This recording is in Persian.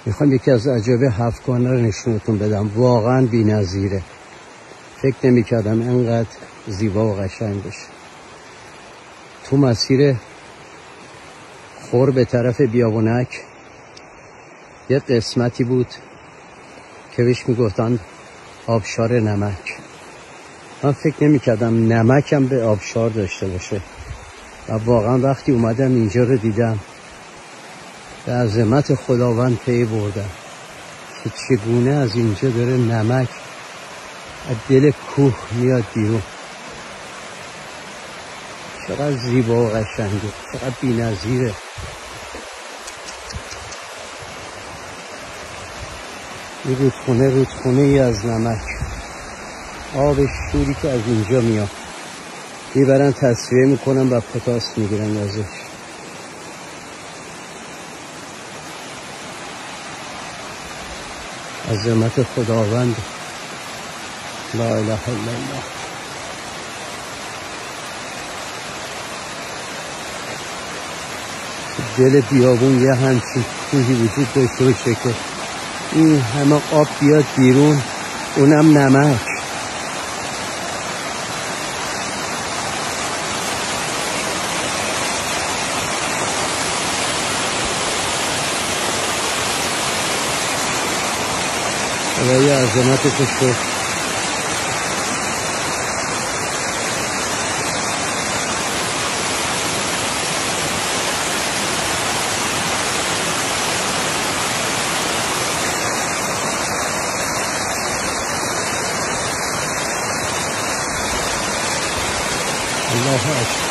میخوام یکی از عجایب هفتگانه رو نشونتون بدم. واقعا بی‌نظیره. فکر نمی‌کردم انقدر زیبا و قشنگ بشه. تو مسیر خور به طرف بیابونک یه قسمتی بود که بهش میگفتن آبشار نمک. من فکر نمی‌کردم نمکم به آبشار داشته باشه و واقعا وقتی اومدم اینجا رو دیدم به عظمت خداوند پی بردم که چگونه از اینجا داره نمک از دل کوه میاد بیرون. چقدر زیبا و قشنگه، چقدر بی‌نظیره. این رودخونه ای از نمک، آب شوری که از اینجا میاد میبرن تصفیه میکنن و پتاس میگیرن ازش. عظمت خداوند، لا اله الا الله. دل بیابون یه همچین کوهی وجود داشته باشه که این همه آب بیاد بیرون، اونم نمک. خدای عظمتش شد. الله اکبر.